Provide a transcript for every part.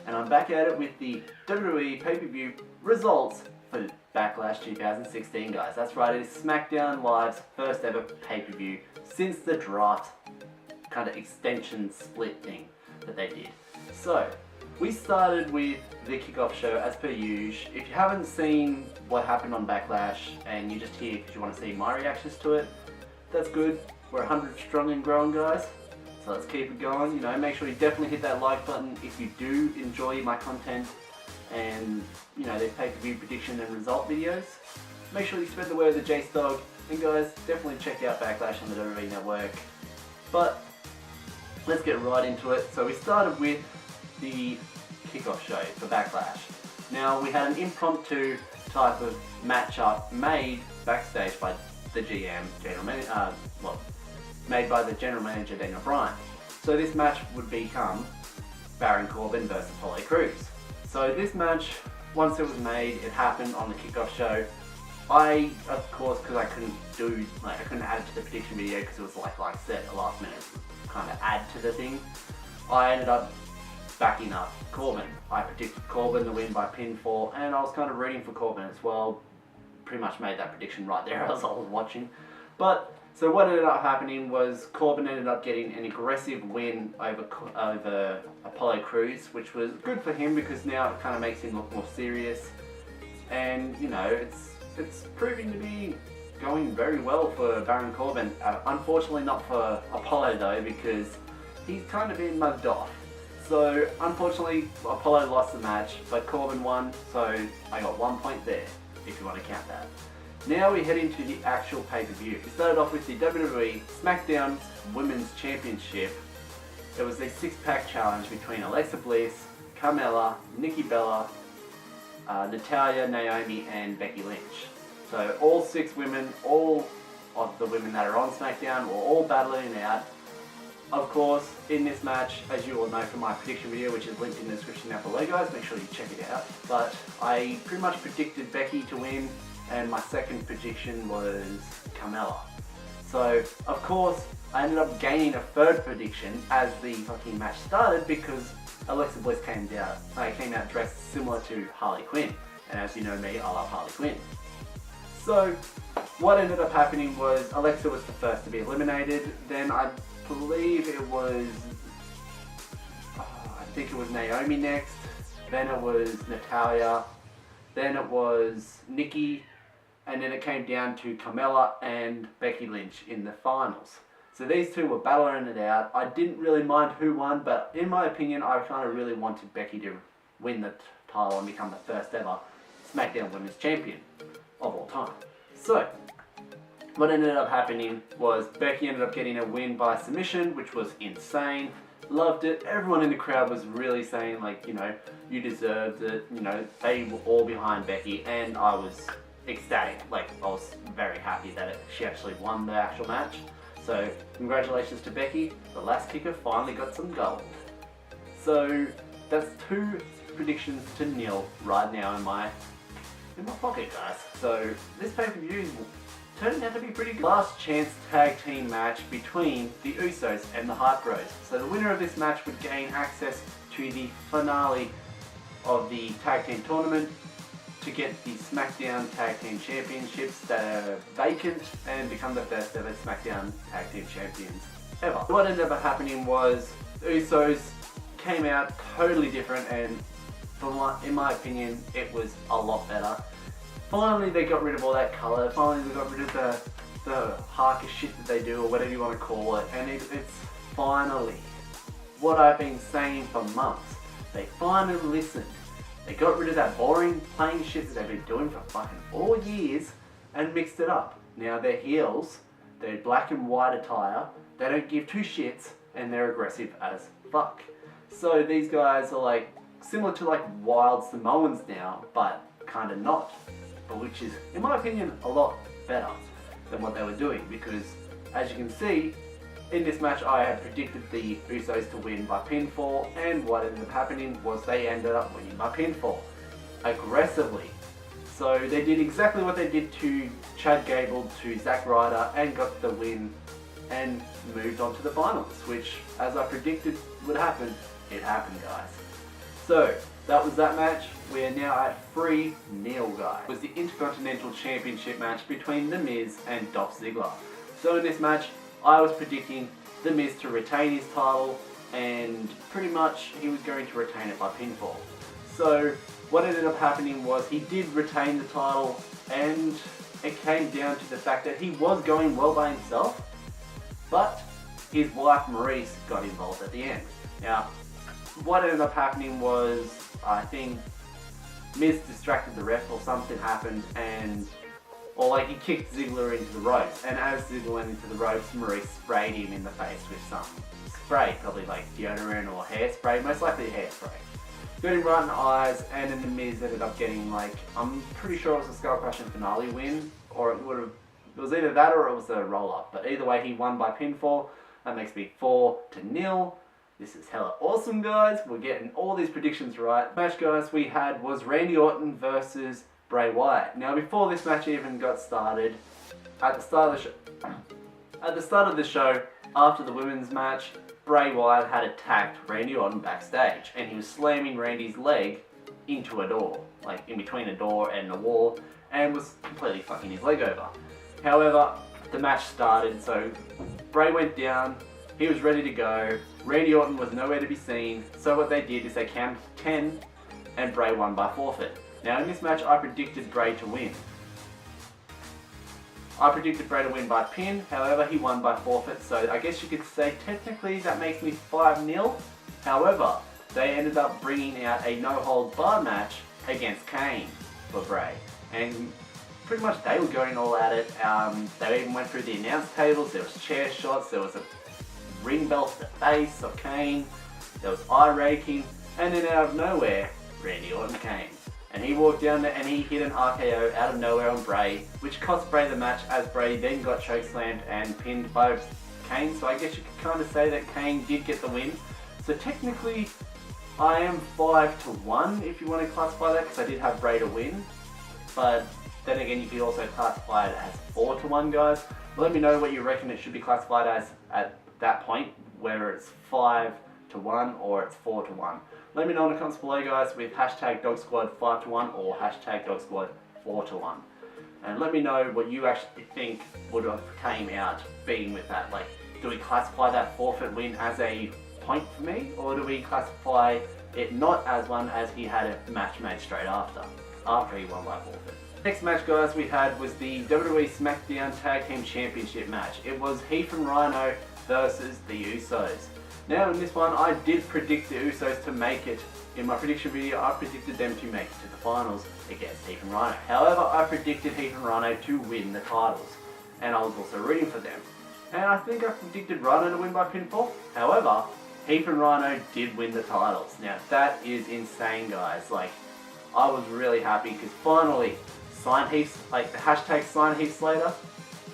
and I'm back at it with the WWE pay-per-view results for Backlash 2016, guys. That's right, it is SmackDown Live's first ever pay-per-view since the draft kind of extension split thing that they did. So, we started with the kickoff show as per usual. If you haven't seen what happened on Backlash and you're just here because you want to see my reactions to it, that's good. We're 100 strong and growing, guys. So let's keep it going. You know, make sure you definitely hit that like button if you do enjoy my content and, you know, the pay-per-view prediction and result videos. Make sure you spread the word of the TheJaseDawg. And guys, definitely check out Backlash on the WWE Network. But let's get right into it. So we started with the kickoff show for Backlash. Now we had an impromptu type of matchup made backstage by the GM, made by the general manager Daniel Bryan. So this match would become Baron Corbin versus Apollo Crews. So this match, once it was made, it happened on the kickoff show. I, of course, because I couldn't add it to the prediction video because it was like I said, a last minute kind of add to the thing. I ended up backing up Corbin. I predicted Corbin to win by pinfall, and I was kind of rooting for Corbin as well. Pretty much made that prediction right there as I was watching. But so what ended up happening was Corbin ended up getting an aggressive win over Apollo Crews, which was good for him because now it kind of makes him look more serious. And you know, it's proving to be going very well for Baron Corbin. Unfortunately not for Apollo though, because he's kind of been mugged off. So unfortunately Apollo lost the match, but Corbin won, so I got 1 point there, if you want to count that. Now we head into the actual pay-per-view. We started off with the WWE SmackDown Women's Championship. There was a six-pack challenge between Alexa Bliss, Carmella, Nikki Bella, Natalya, Naomi, and Becky Lynch. So all 6 women, all of the women that are on SmackDown were all battling it out. Of course, in this match, as you all know from my prediction video, which is linked in the description down below, guys, make sure you check it out. But I pretty much predicted Becky to win, and my second prediction was Carmella. So, of course, I ended up gaining a third prediction as the fucking match started because Alexa Bliss came out dressed similar to Harley Quinn. And as you know me, I love Harley Quinn. So, what ended up happening was Alexa was the first to be eliminated. Then I believe it was, I think it was Naomi next. Then it was Natalya. Then it was Nikki. And then it came down to Carmella and Becky Lynch in the finals. So these two were battling it out. I didn't really mind who won, but in my opinion, I kind of really wanted Becky to win the title and become the first ever SmackDown Women's Champion of all time. So, what ended up happening was Becky ended up getting a win by submission, which was insane. Loved it. Everyone in the crowd was really saying, like, you know, you deserved it. You know, they were all behind Becky, and I was ecstatic. Like, I was very happy that she actually won the actual match. So congratulations to Becky, the last kicker finally got some gold. So that's 2 predictions to 0 right now in my pocket, guys. So this pay-per-view turned out to be pretty good. Last chance tag team match between the Usos and the Hype Bros. So the winner of this match would gain access to the finale of the tag team tournament to get the SmackDown Tag Team Championships that are vacant and become the first ever SmackDown Tag Team Champions ever. What ended up happening was the Usos came out totally different, and in my opinion, it was a lot better. Finally, they got rid of all that colour. Finally, they got rid of the harker shit that they do, or whatever you want to call it, and it's finally what I've been saying for months. They finally listened. They got rid of that boring, plain shit that they've been doing for fucking 4 years and mixed it up. Now they're heels, they're black and white attire, they don't give 2 shits, and they're aggressive as fuck. So these guys are like, similar to like Wild Samoans now, but kinda not. But which is, in my opinion, a lot better than what they were doing, because as you can see, in this match I had predicted the Usos to win by pinfall, and what ended up happening was they ended up winning by pinfall. Aggressively. So they did exactly what they did to Chad Gable, to Zack Ryder, and got the win and moved on to the finals, which, as I predicted would happen, it happened, guys. So, that was that match. We are now at 3-0, guys. It was the Intercontinental Championship match between The Miz and Dolph Ziggler. So in this match, I was predicting The Miz to retain his title, and pretty much he was going to retain it by pinfall. So what ended up happening was he did retain the title, and it came down to the fact that he was going well by himself, but his wife Maurice got involved at the end. Now, what ended up happening was, I think Miz distracted the ref or something happened, or he kicked Ziggler into the ropes, and as Ziggler went into the ropes, Maurice sprayed him in the face with some spray, probably like deodorant or hairspray, most likely hairspray. Got him right in the eyes, and then the Miz ended up getting I'm pretty sure it was a skull crushing finale win, or it was either that or it was a roll up, but either way he won by pinfall. That makes me 4-0. This is hella awesome, guys. We're getting all these predictions right. The match, guys, we had was Randy Orton versus Bray Wyatt. Now, before this match even got started, at the start of the show, after the women's match, Bray Wyatt had attacked Randy Orton backstage, and he was slamming Randy's leg into a door, in between a door and a wall, and was completely fucking his leg over. However, the match started, so Bray went down. He was ready to go. Randy Orton was nowhere to be seen, so what they did is they counted 10 and Bray won by forfeit. Now in this match I predicted Bray to win. I predicted Bray to win by pin, however he won by forfeit, so I guess you could say technically that makes me 5-0. However, they ended up bringing out a no-holds-barred match against Kane for Bray, and pretty much they were going all at it. They even went through the announce tables, there was chair shots, there was a ring belt to the face of Kane, there was eye raking, and then out of nowhere, Randy Orton came. And he walked down there and he hit an RKO out of nowhere on Bray, which cost Bray the match, as Bray then got chokeslammed and pinned by Kane. So I guess you could kind of say that Kane did get the win. So technically, I am 5-1 if you want to classify that, because I did have Bray to win. But then again, you could also classify it as 4-1, guys. Let me know what you reckon it should be classified as at that point, whether it's 5-1 or it's 4-1. Let me know in the comments below, guys, with hashtag DawgSquad 5-1 or hashtag DawgSquad 4-1. And let me know what you actually think would have came out being with that. Do we classify that forfeit win as a point for me, or do we classify it not as one, as he had a match made straight after he won by forfeit? Next match, guys, we had was the WWE SmackDown Tag Team Championship match. It was Heath and Rhyno versus the Usos. Now in this one, I did predict the Usos to make it. In my prediction video, I predicted them to make it to the finals against Heath and Rhyno. However, I predicted Heath and Rhyno to win the titles, and I was also rooting for them. And I think I predicted Rhyno to win by pinfall. However, Heath and Rhyno did win the titles. Now that is insane, guys. I was really happy because finally, sign Heath, the hashtag sign Heath Slater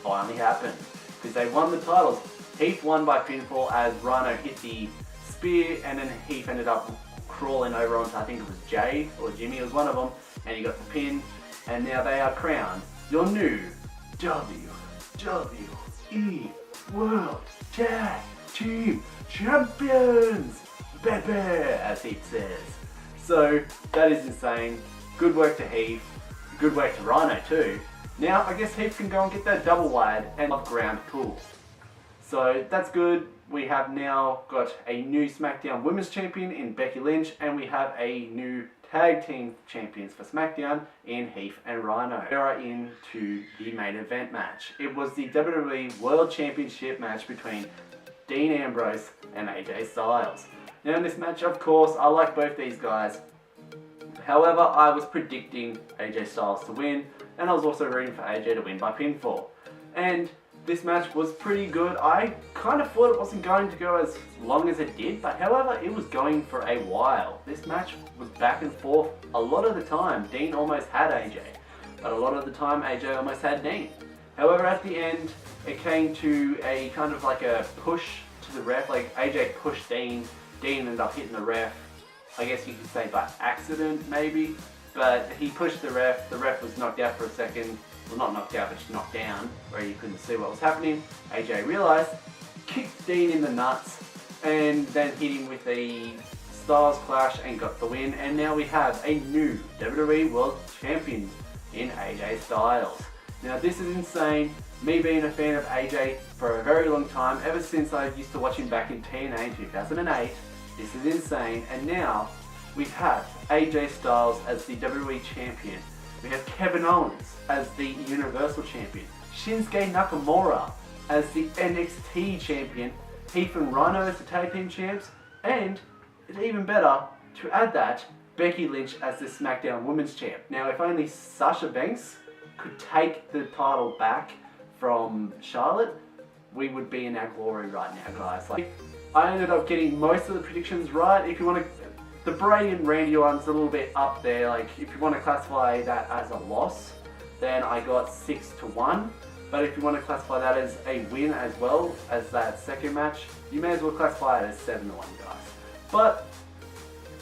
finally happened, because they won the titles. Heath won by pinfall as Rhyno hit the spear, and then Heath ended up crawling over onto, I think it was Jay or Jimmy, it was one of them, and he got the pin, and now they are crowned your new WWE World Tag Team Champions, baby, as Heath says. So that is insane. Good work to Heath, good work to Rhyno too. Now I guess Heath can go and get that double wide and off ground pull. So that's good. We have now got a new SmackDown Women's Champion in Becky Lynch, and we have a new Tag Team Champions for SmackDown in Heath and Rhyno. We are into the main event match. It was the WWE World Championship match between Dean Ambrose and AJ Styles. Now in this match, of course, I like both these guys. However, I was predicting AJ Styles to win, and I was also rooting for AJ to win by pinfall. And this match was pretty good. I kind of thought it wasn't going to go as long as it did, but however, it was going for a while. This match was back and forth. A lot of the time, Dean almost had AJ, but a lot of the time, AJ almost had Dean. However, at the end, it came to a kind of a push to the ref. AJ pushed Dean. Dean ended up hitting the ref. I guess you could say by accident, maybe, but he pushed the ref. The ref was knocked out for a second. Well, not knocked out, but just knocked down, where you couldn't see what was happening. AJ realised, kicked Dean in the nuts, and then hit him with a Styles clash and got the win, and now we have a new WWE World Champion in AJ Styles. Now this is insane. Me being a fan of AJ for a very long time, ever since I used to watch him back in TNA in 2008, this is insane. And now we have AJ Styles as the WWE Champion. We have Kevin Owens as the Universal Champion. Shinsuke Nakamura as the NXT Champion. Heath and Rhyno as the Tag Team Champs. And it's even better to add that, Becky Lynch as the SmackDown Women's Champ. Now if only Sasha Banks could take the title back from Charlotte, we would be in our glory right now, guys. Like, I ended up getting most of the predictions right. If you want to, the Bray and Randy one's a little bit up there. Like, if you want to classify that as a loss, then I got 6-1. But if you want to classify that as a win as well as that second match, you may as well classify it as 7-1, guys. But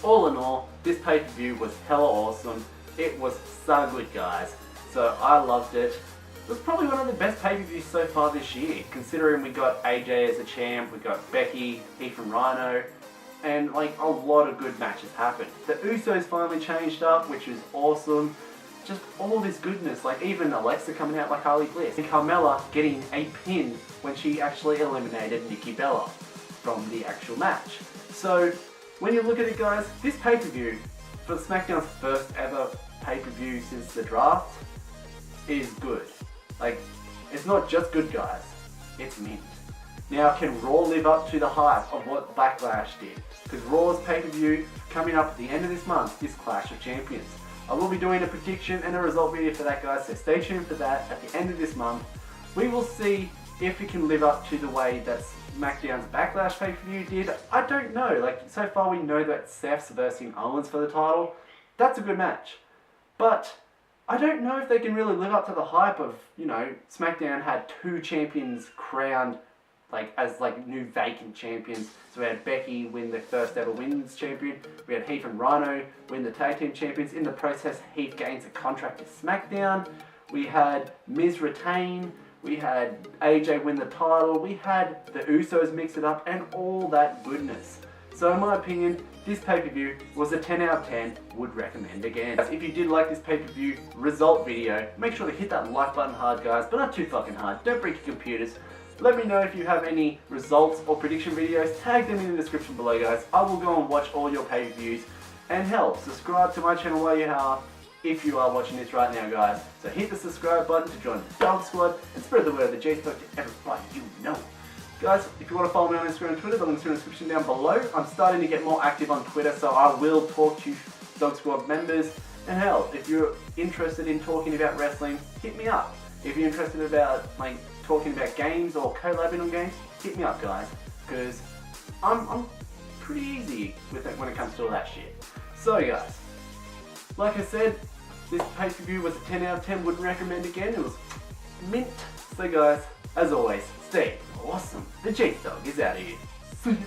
all in all, this pay-per-view was hella awesome. It was so good, guys. So I loved it. It was probably one of the best pay-per-views so far this year, considering we got AJ as a champ, we got Becky, Heath and Rhyno, and like a lot of good matches happened. The Usos finally changed up, which was awesome. Just all this goodness, like even Alexa coming out like Harley Bliss, and Carmella getting a pin when she actually eliminated Nikki Bella from the actual match. So when you look at it, guys, this pay-per-view, for SmackDown's first ever pay-per-view since the draft, is good. Like, it's not just good, guys, it's mint. Now, can Raw live up to the hype of what Backlash did? Because Raw's pay-per-view coming up at the end of this month is Clash of Champions. I will be doing a prediction and a result video for that, guys, so stay tuned for that at the end of this month. We will see if it can live up to the way that SmackDown's Backlash pay-per-view did. I don't know. Like, so far we know that Seth's versing Owens for the title. That's a good match. But I don't know if they can really live up to the hype of, you know, SmackDown had 2 champions crowned like as like new vacant champions. So we had Becky win the first ever women's champion. We had Heath and Rhyno win the tag team champions. In the process, Heath gains a contract to SmackDown. We had Miz retain. We had AJ win the title. We had the Usos mix it up and all that goodness. So in my opinion, this pay-per-view was a 10 out of 10, would recommend again. If you did like this pay-per-view result video, make sure to hit that like button hard, guys, but not too fucking hard. Don't break your computers. Let me know if you have any results or prediction videos. Tag them in the description below, guys. I will go and watch all your pay-per-views. And hell, subscribe to my channel while you are, if you are watching this right now, guys. So hit the subscribe button to join the Dog Squad and spread the word of the TheJaseDawg to everybody you know. Guys, if you want to follow me on Instagram and Twitter, the links are in the description down below. I'm starting to get more active on Twitter, so I will talk to Dog Squad members. And hell, if you're interested in talking about wrestling, hit me up. If you're interested about like talking about games or collabing on games, hit me up, guys, because I'm pretty easy with it when it comes to all that shit. So guys, like I said, this pay-per-view was a 10 out of 10, wouldn't recommend again. It was mint. So guys, as always, stay awesome. The TheJaseDawg is out of here. See ya.